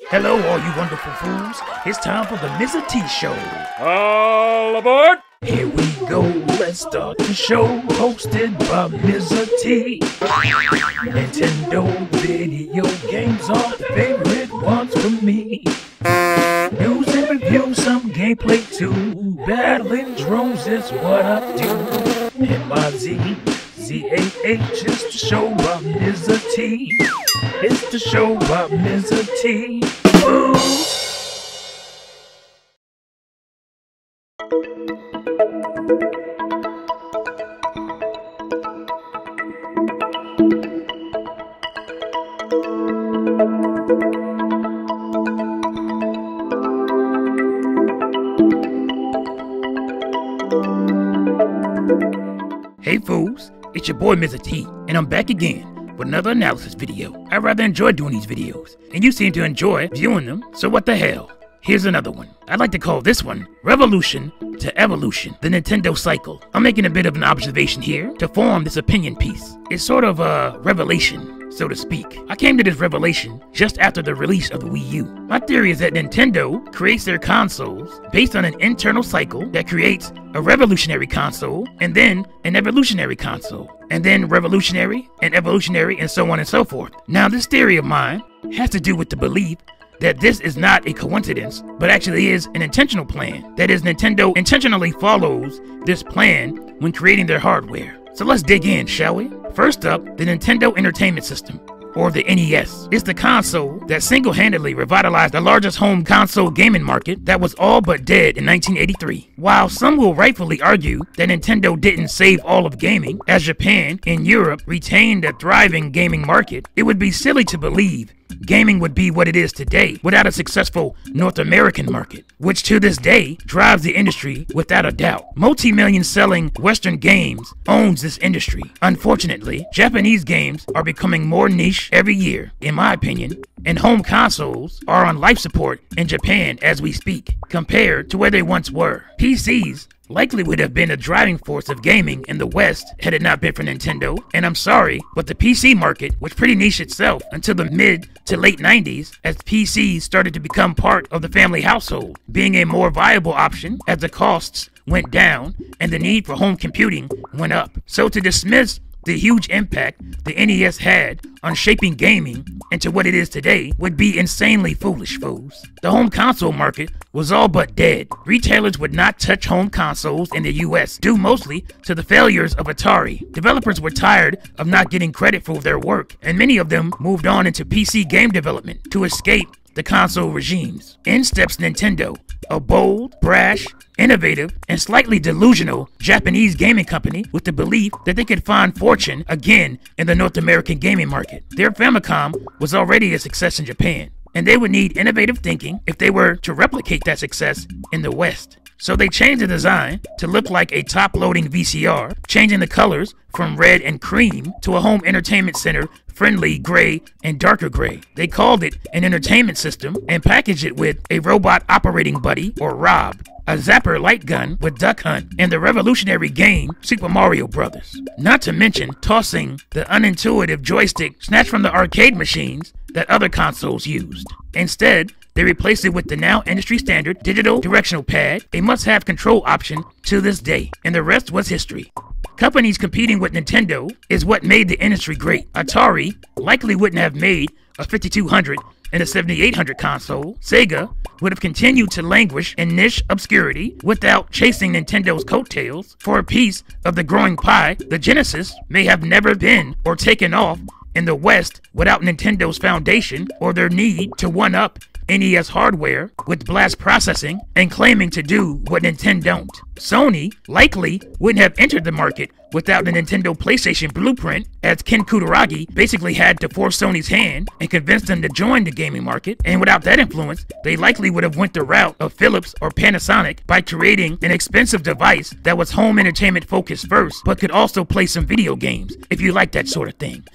Hello, all you wonderful fools. It's time for the Mizzah Tee Show. All aboard! Here we go, let's start the show. Hosted by Mizzah Tee. Nintendo video games are the favorite ones for me. News and reviews, some gameplay too. Battling drones is what I do. M-I-Z-Z-A-H is the show by Mizzah Tee. It's the show by Mizzah Tee. FOOS. Hey fools, it's your boy Mizzah Tee, and I'm back again with another analysis video. I rather enjoy doing these videos, and you seem to enjoy viewing them, so what the hell? Here's another one. I'd like to call this one Revolution to Evolution, the Nintendo Cycle. I'm making a bit of an observation here to form this opinion piece. It's sort of a revelation, so to speak. I came to this revelation just after the release of the Wii U. My theory is that Nintendo creates their consoles based on an internal cycle that creates a revolutionary console, and then an evolutionary console, and then revolutionary, and evolutionary, and so on and so forth. Now, this theory of mine has to do with the belief that this is not a coincidence, but actually is an intentional plan. That is, Nintendo intentionally follows this plan when creating their hardware. So let's dig in, shall we? First up, the Nintendo Entertainment System, or the NES. It's the console that single-handedly revitalized the largest home console gaming market that was all but dead in 1983. While some will rightfully argue that Nintendo didn't save all of gaming, as Japan and Europe retained a thriving gaming market, it would be silly to believe gaming would be what it is today without a successful North American market, which to this day drives the industry without a doubt. Multi-million selling Western games owns this industry. Unfortunately, Japanese games are becoming more niche every year, in my opinion, and home consoles are on life support in Japan as we speak, compared to where they once were. PCs likely would have been a driving force of gaming in the West had it not been for Nintendo, and I'm sorry, but the PC market was pretty niche itself until the mid to late 90s as PCs started to become part of the family household, being a more viable option as the costs went down and the need for home computing went up. So to dismiss the huge impact the NES had on shaping gaming into what it is today would be insanely foolish, fools. The home console market was all but dead. Retailers would not touch home consoles in the US, due mostly to the failures of Atari. Developers were tired of not getting credit for their work, and many of them moved on into PC game development to escape the console regimes. In steps Nintendo, a bold, brash, innovative, and slightly delusional Japanese gaming company with the belief that they could find fortune again in the North American gaming market. Their Famicom was already a success in Japan, and they would need innovative thinking if they were to replicate that success in the West. So they changed the design to look like a top-loading VCR, changing the colors from red and cream to a home entertainment center friendly gray and darker gray. They called it an entertainment system and packaged it with a robot operating buddy, or Rob, a zapper light gun with Duck Hunt, and the revolutionary game Super Mario Bros. Not to mention tossing the unintuitive joystick snatched from the arcade machines that other consoles used. Instead, they replaced it with the now industry standard digital directional pad, a must-have control option to this day, and the rest was history. Companies competing with Nintendo is what made the industry great. Atari likely wouldn't have made a 5200 and a 7800 console. Sega would have continued to languish in niche obscurity without chasing Nintendo's coattails. For a piece of the growing pie, the Genesis may have never been or taken off in the West without Nintendo's foundation or their need to one-up NES hardware with blast processing and claiming to do what Nintendo don't. Sony likely wouldn't have entered the market without the Nintendo PlayStation blueprint, as Ken Kutaragi basically had to force Sony's hand and convince them to join the gaming market, and without that influence, they likely would have went the route of Philips or Panasonic by creating an expensive device that was home entertainment focused first, but could also play some video games, if you like that sort of thing.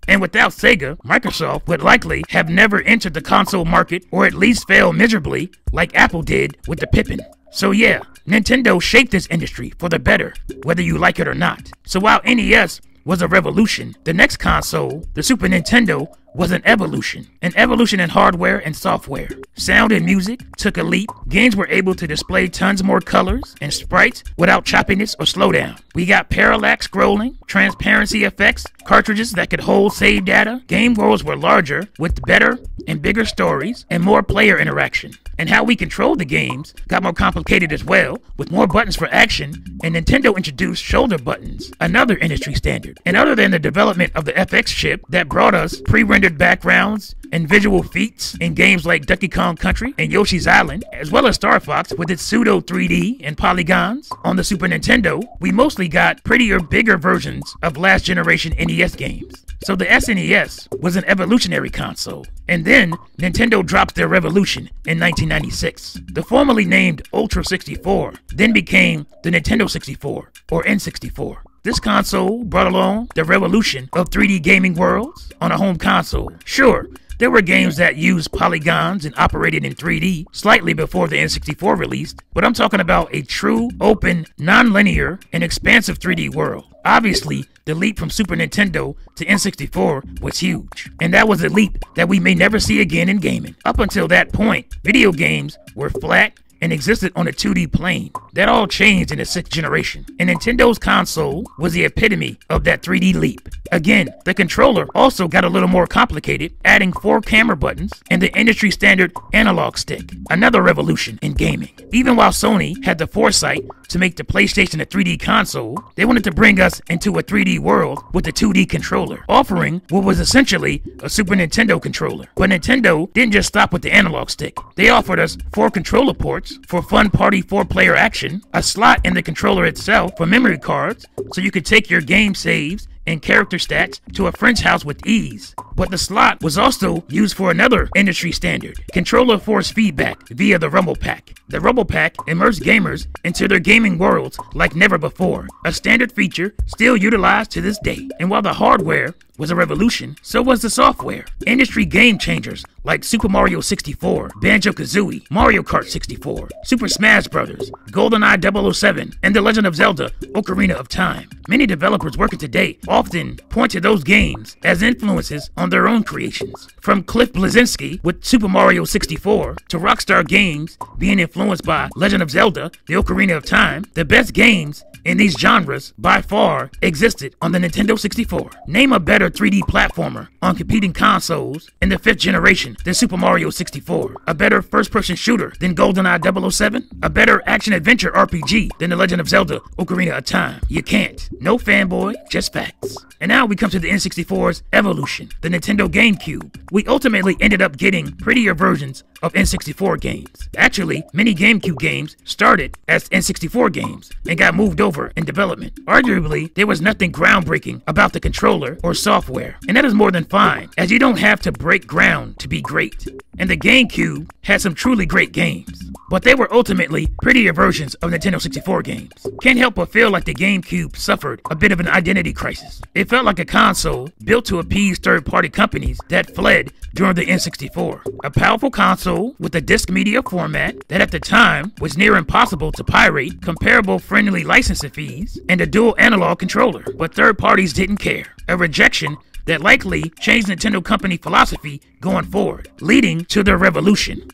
And without Sega, Microsoft would likely have never entered the console market, or at least failed miserably like Apple did with the Pippin. So yeah, Nintendo shaped this industry for the better, whether you like it or not. So while NES was a revolution, the next console, the Super Nintendo, was an evolution in hardware and software. Sound and music took a leap. Games were able to display tons more colors and sprites without choppiness or slowdown. We got parallax scrolling, transparency effects, cartridges that could hold save data. Game worlds were larger with better and bigger stories and more player interaction. And how we controlled the games got more complicated as well, with more buttons for action, and Nintendo introduced shoulder buttons, another industry standard. And other than the development of the FX chip that brought us pre-rendered backgrounds and visual feats in games like Donkey Kong Country and Yoshi's Island, as well as Star Fox with its pseudo 3D and polygons, on the Super Nintendo, we mostly got prettier, bigger versions of last generation NES games. So the SNES was an evolutionary console. And then Nintendo dropped their revolution in 1996. The formerly named Ultra 64 then became the Nintendo 64, or N64. This console brought along the revolution of 3D gaming worlds on a home console. Sure, there were games that used polygons and operated in 3D slightly before the N64 released, but I'm talking about a true, open, non-linear, and expansive 3D world. Obviously, the leap from Super Nintendo to N64 was huge, and that was a leap that we may never see again in gaming. Up until that point, video games were flat and existed on a 2D plane. That all changed in the 6th generation, and Nintendo's console was the epitome of that 3D leap. Again, the controller also got a little more complicated, adding 4 camera buttons and the industry standard analog stick, another revolution in gaming. Even while Sony had the foresight to make the PlayStation a 3D console, they wanted to bring us into a 3D world with a 2D controller, offering what was essentially a Super Nintendo controller. But Nintendo didn't just stop with the analog stick. They offered us 4 controller ports for fun party 4-player action, a slot in the controller itself for memory cards, so you could take your game saves and character stats to a friend's house with ease. But the slot was also used for another industry standard, controller force feedback via the Rumble Pack. The Rumble Pack immersed gamers into their gaming worlds like never before, a standard feature still utilized to this day. And while the hardware was a revolution, so was the software. Industry game changers like Super Mario 64, Banjo-Kazooie, Mario Kart 64, Super Smash Bros., GoldenEye 007, and The Legend of Zelda: Ocarina of Time. Many developers working today often point to those games as influences on their own creations. From Cliff Bleszinski with Super Mario 64 to Rockstar Games being influenced by Legend of Zelda: The Ocarina of Time, the best games in these genres by far existed on the Nintendo 64. Name a better 3D platformer on competing consoles in the 5th generation than Super Mario 64. A better first-person shooter than GoldenEye 007? A better action-adventure RPG than The Legend of Zelda: Ocarina of Time? You can't. No fanboy, just facts. And now we come to the N64's evolution, the Nintendo Gamecube. We ultimately ended up getting prettier versions of N64 games. Actually, many Gamecube games started as N64 games and got moved over in development. Arguably, there was nothing groundbreaking about the controller or software, and that is more than fine, as you don't have to break ground to be great. And the Gamecube had some truly great games, but they were ultimately prettier versions of Nintendo 64 games. Can't help but feel like the Gamecube suffered a bit of an identity crisis. It felt like a console built to appease third-party companies that fled during the N64. A powerful console with a disc media format that at the time was near impossible to pirate, comparable friendly licensing fees, and a dual analog controller. But third parties didn't care. A rejection that likely changed Nintendo company philosophy going forward, leading to their revolution.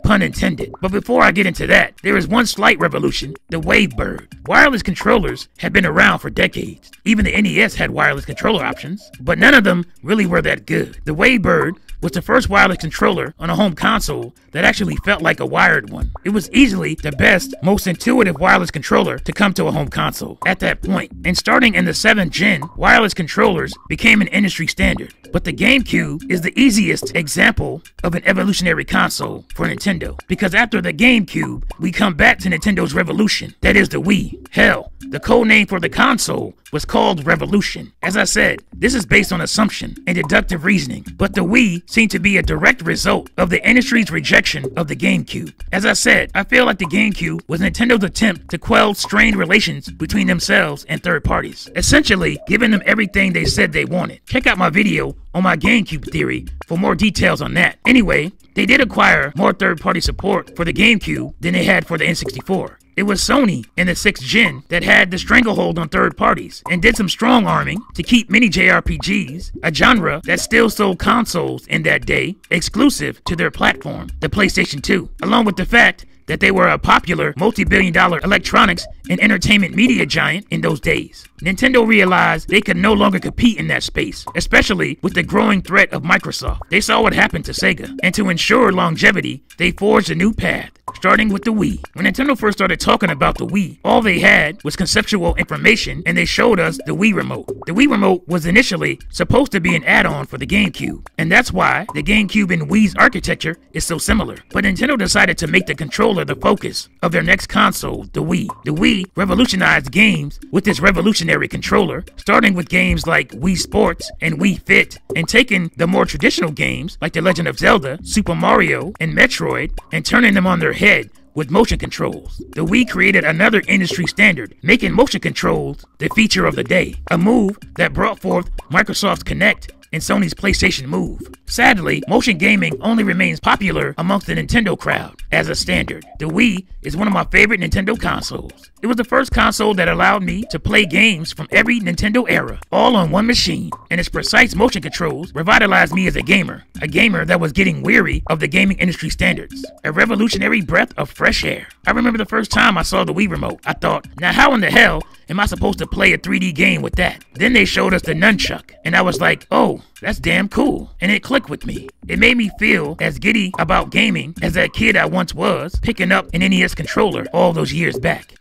Pun intended. But before I get into that, there is one slight revolution, the Wavebird. Wireless controllers have been around for decades. Even the NES had wireless controller options, but none of them really were that good. The Wavebird was the first wireless controller on a home console that actually felt like a wired one. It was easily the best, most intuitive wireless controller to come to a home console at that point. And starting in the 7th gen, wireless controllers became an industry standard. But the GameCube is the easiest example of an evolutionary console for Nintendo, because after the GameCube, we come back to Nintendo's revolution, that is the Wii. Hell, the code name for the console was called Revolution. As I said, this is based on assumption and deductive reasoning, but the Wii seemed to be a direct result of the industry's rejection of the GameCube. As I said, I feel like the GameCube was Nintendo's attempt to quell strained relations between themselves and third parties, essentially giving them everything they said they wanted. Check out my video on my GameCube theory for more details on that. Anyway, they did acquire more third-party support for the GameCube than they had for the N64. It was Sony in the 6th gen that had the stranglehold on third parties and did some strong arming to keep many JRPGs, a genre that still sold consoles in that day, exclusive to their platform, the PlayStation 2, along with the fact that they were a popular multi-billion-dollar electronics and entertainment media giant in those days. Nintendo realized they could no longer compete in that space, especially with the growing threat of Microsoft. They saw what happened to Sega, and to ensure longevity, they forged a new path, starting with the Wii. When Nintendo first started talking about the Wii, all they had was conceptual information, and they showed us the Wii Remote. The Wii Remote was initially supposed to be an add-on for the Gamecube, and that's why the Gamecube and Wii's architecture is so similar. But Nintendo decided to make the controller the focus of their next console, the Wii. The Wii revolutionized games with this revolutionary controller, starting with games like Wii Sports and Wii Fit, and taking the more traditional games like The Legend of Zelda, Super Mario, and Metroid, and turning them on their head with motion controls. The Wii created another industry standard, making motion controls the feature of the day, a move that brought forth Microsoft's Kinect and Sony's PlayStation Move. Sadly, motion gaming only remains popular amongst the Nintendo crowd as a standard. The Wii is one of my favorite Nintendo consoles. It was the first console that allowed me to play games from every Nintendo era, all on one machine, and its precise motion controls revitalized me as a gamer that was getting weary of the gaming industry standards, a revolutionary breath of fresh air. I remember the first time I saw the Wii Remote, I thought, now how in the hell am I supposed to play a 3D game with that? Then they showed us the nunchuck, and I was like, oh, that's damn cool. And it clicked with me. It made me feel as giddy about gaming as that kid I once was, picking up an NES controller all those years back.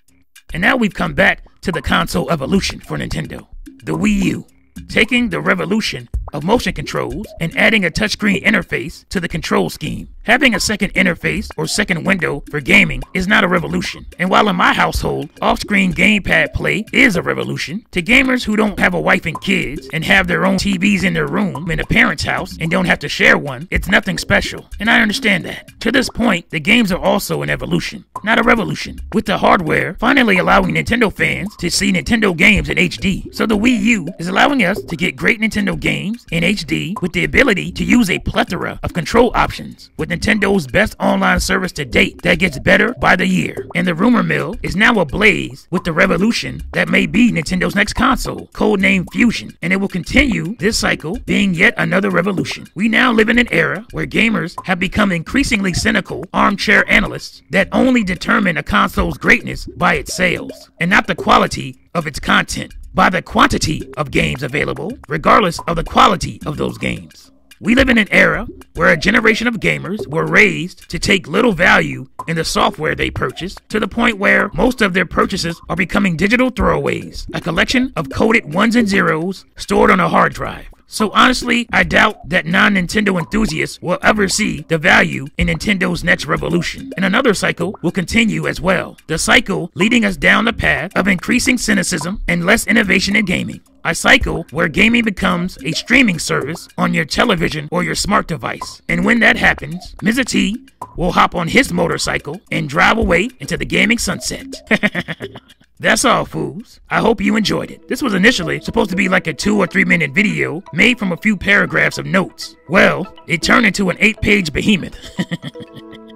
And now we've come back to the console evolution for Nintendo, the Wii U, taking the revolution of motion controls and adding a touchscreen interface to the control scheme. Having a second interface or second window for gaming is not a revolution. And while in my household, off-screen gamepad play is a revolution, to gamers who don't have a wife and kids and have their own TVs in their room in a parent's house and don't have to share one, it's nothing special. And I understand that. To this point, the games are also an evolution, not a revolution, with the hardware finally allowing Nintendo fans to see Nintendo games in HD. So the Wii U is allowing us to get great Nintendo games in HD with the ability to use a plethora of control options with Nintendo's best online service to date that gets better by the year. And the rumor mill is now ablaze with the revolution that may be Nintendo's next console, codenamed Fusion, and it will continue this cycle being yet another revolution. We now live in an era where gamers have become increasingly cynical armchair analysts that only determine a console's greatness by its sales and not the quality of its content, by the quantity of games available, regardless of the quality of those games. We live in an era where a generation of gamers were raised to take little value in the software they purchase, to the point where most of their purchases are becoming digital throwaways, a collection of coded ones and zeros stored on a hard drive. So honestly, I doubt that non-Nintendo enthusiasts will ever see the value in Nintendo's next revolution. And another cycle will continue as well. The cycle leading us down the path of increasing cynicism and less innovation in gaming. A cycle where gaming becomes a streaming service on your television or your smart device. And when that happens, Mizzah Tee will hop on his motorcycle and drive away into the gaming sunset. That's all, fools. I hope you enjoyed it. This was initially supposed to be like a 2 or 3 minute video made from a few paragraphs of notes. Well, it turned into an 8-page behemoth.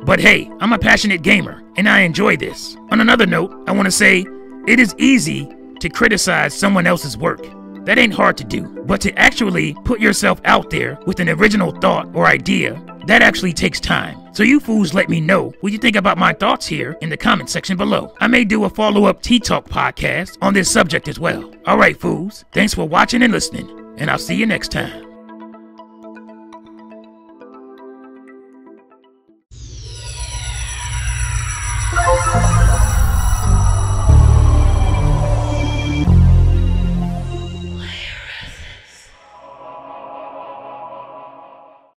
But hey, I'm a passionate gamer, and I enjoy this. On another note, I want to say, it is easy to criticize someone else's work. That ain't hard to do. But to actually put yourself out there with an original thought or idea, that actually takes time. So you fools let me know what you think about my thoughts here in the comment section below. I may do a follow-up Tea Talk podcast on this subject as well. Alright fools, thanks for watching and listening, and I'll see you next time.